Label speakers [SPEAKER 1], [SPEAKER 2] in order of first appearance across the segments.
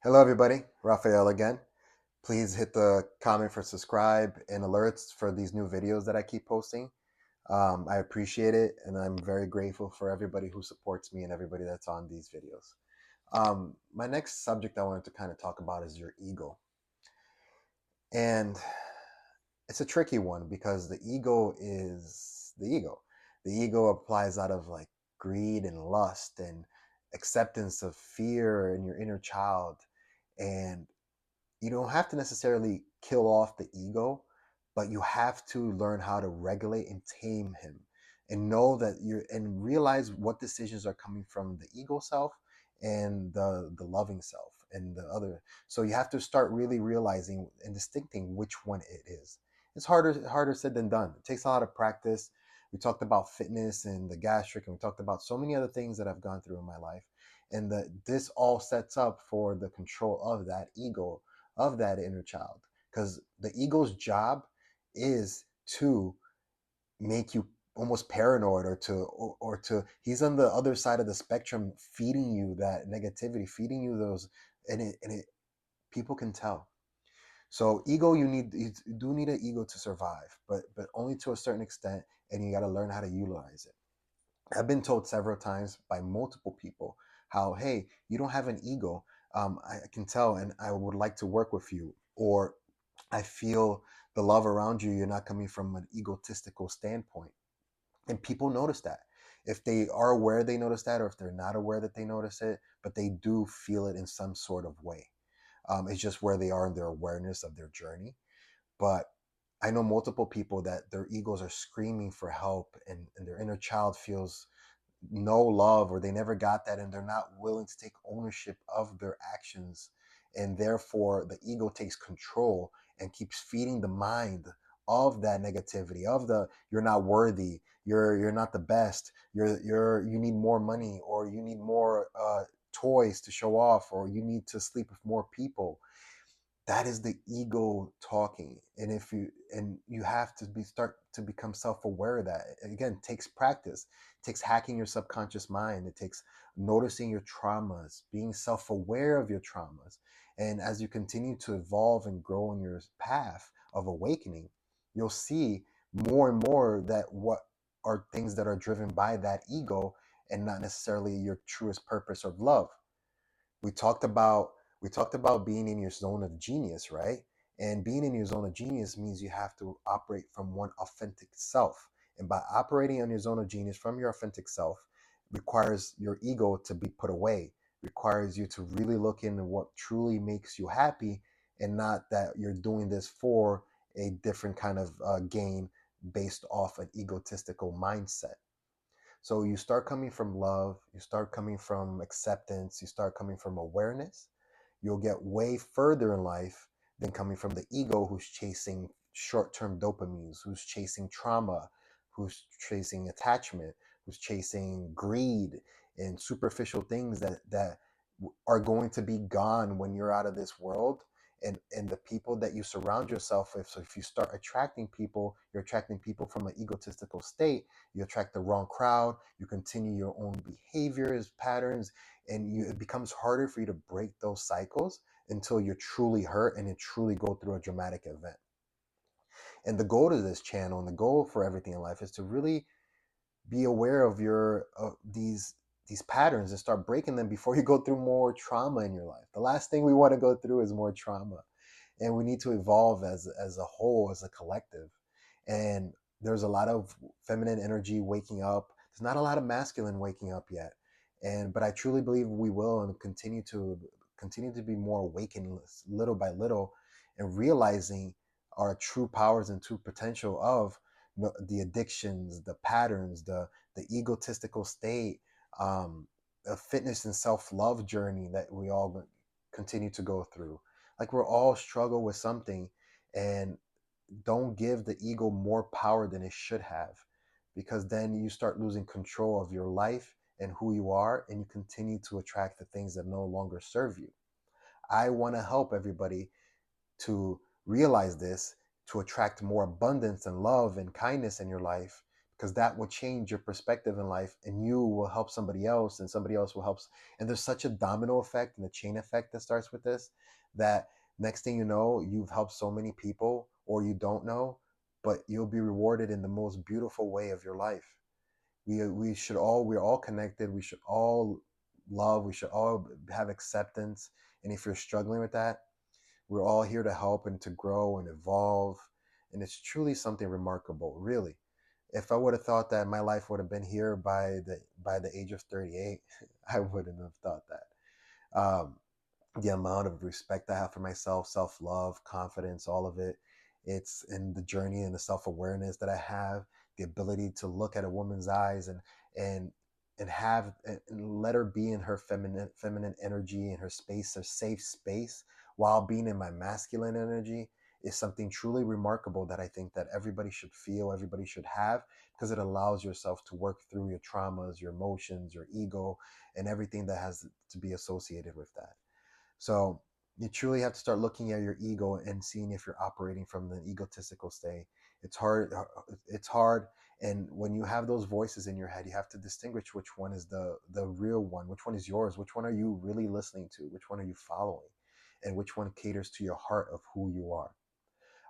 [SPEAKER 1] Hello, everybody. Raphael again. Please hit the comment for subscribe and alerts for these new videos that I keep posting. I appreciate it, and I'm very grateful for everybody who supports me and everybody that's on these videos. My next subject I wanted to kind of talk about is your ego. And it's a tricky one because the ego is the ego. The ego applies out of like greed and lust and acceptance of fear in your inner child. And you don't have to necessarily kill off the ego, but you have to learn how to regulate and tame him and know that you're and realize what decisions are coming from the ego self and the loving self and the other. So you have to start really realizing and distincting which one it is. It's harder said than done. It takes a lot of practice. We talked about fitness and the gastric, and we talked about so many other things that I've gone through in my life, and that this all sets up for the control of that ego, of that inner child, because the ego's job is to make you almost paranoid, or to he's on the other side of the spectrum, feeding you that negativity, feeding you those, and it people can tell. So ego, you do need an ego to survive, but only to a certain extent, and you got to learn how to utilize it. I've been told several times by multiple people how, hey, you don't have an ego. I can tell, and I would like to work with you. Or I feel the love around you. You're not coming from an egotistical standpoint. And people notice that. If they are aware, they notice that, or if they're not aware that they notice it, but they do feel it in some sort of way. It's just where they are in their awareness of their journey. But I know multiple people that their egos are screaming for help, and their inner child feels no love, or they never got that, and they're not willing to take ownership of their actions, and therefore the ego takes control and keeps feeding the mind of that negativity, of the you're not worthy, you're not the best, you need more money, or you need more toys to show off, or you need to sleep with more people. That is the ego talking. And if you and you have to start to become self-aware of that. Again, it takes practice. It takes hacking your subconscious mind. It takes noticing your traumas, being self-aware of your traumas. And as you continue to evolve and grow in your path of awakening, you'll see more and more that what are things that are driven by that ego, and not necessarily your truest purpose of love. We talked about being in your zone of genius, right? And being in your zone of genius means you have to operate from one authentic self. And by operating on your zone of genius from your authentic self requires your ego to be put away, requires you to really look into what truly makes you happy, and not that you're doing this for a different kind of gain based off an egotistical mindset. So you start coming from love, you start coming from acceptance, you start coming from awareness. You'll get way further in life than coming from the ego, who's chasing short term dopamines, who's chasing trauma, who's chasing attachment, who's chasing greed and superficial things that are going to be gone when you're out of this world. And the people that you surround yourself with. So if you start attracting people, you're attracting people from an egotistical state. You attract the wrong crowd. You continue your own behaviors, patterns, and it becomes harder for you to break those cycles until you're truly hurt and you truly go through a dramatic event. And the goal to this channel, and the goal for everything in life, is to really be aware of your these patterns and start breaking them before you go through more trauma in your life. The last thing we want to go through is more trauma, and we need to evolve as a whole, as a collective. And there's a lot of feminine energy waking up. There's not a lot of masculine waking up yet, and but I truly believe we will, and continue to be more awakened little by little, and realizing our true powers and true potential of the addictions, the patterns, the egotistical state, a fitness and self-love journey that we all continue to go through. Like, we're all struggle with something, and don't give the ego more power than it should have, because then you start losing control of your life and who you are, and you continue to attract the things that no longer serve you. I want to help everybody to realize this, to attract more abundance and love and kindness in your life, because that will change your perspective in life, and you will help somebody else, and somebody else will help. And there's such a domino effect and a chain effect that starts with this, that next thing you know, you've helped so many people, or you don't know, but you'll be rewarded in the most beautiful way of your life. We're all connected. We should all love. We should all have acceptance. And if you're struggling with that, we're all here to help and to grow and evolve. And it's truly something remarkable, really. If I would have thought that my life would have been here by the age of 38, I wouldn't have thought that. The amount of respect I have for myself, self love, confidence, all of it. It's in the journey and the self awareness that I have, the ability to look at a woman's eyes and and let her be in her feminine energy, in her space, her safe space, while being in my masculine energy, is something truly remarkable that I think that everybody should feel, everybody should have, because it allows yourself to work through your traumas, your emotions, your ego, and everything that has to be associated with that. So you truly have to start looking at your ego and seeing if you're operating from the egotistical state. It's hard. It's hard. And when you have those voices in your head, you have to distinguish which one is the real one, which one is yours, which one are you really listening to, which one are you following, and which one caters to your heart of who you are.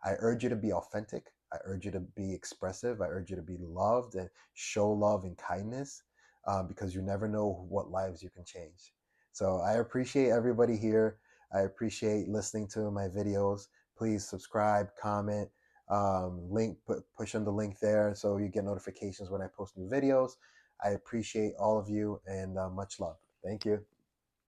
[SPEAKER 1] I urge you to be authentic. I urge you to be expressive. I urge you to be loved and show love and kindness, because you never know what lives you can change. So I appreciate everybody here. I appreciate listening to my videos. Please subscribe, comment, push on the link there so you get notifications when I post new videos. I appreciate all of you, and much love. Thank you.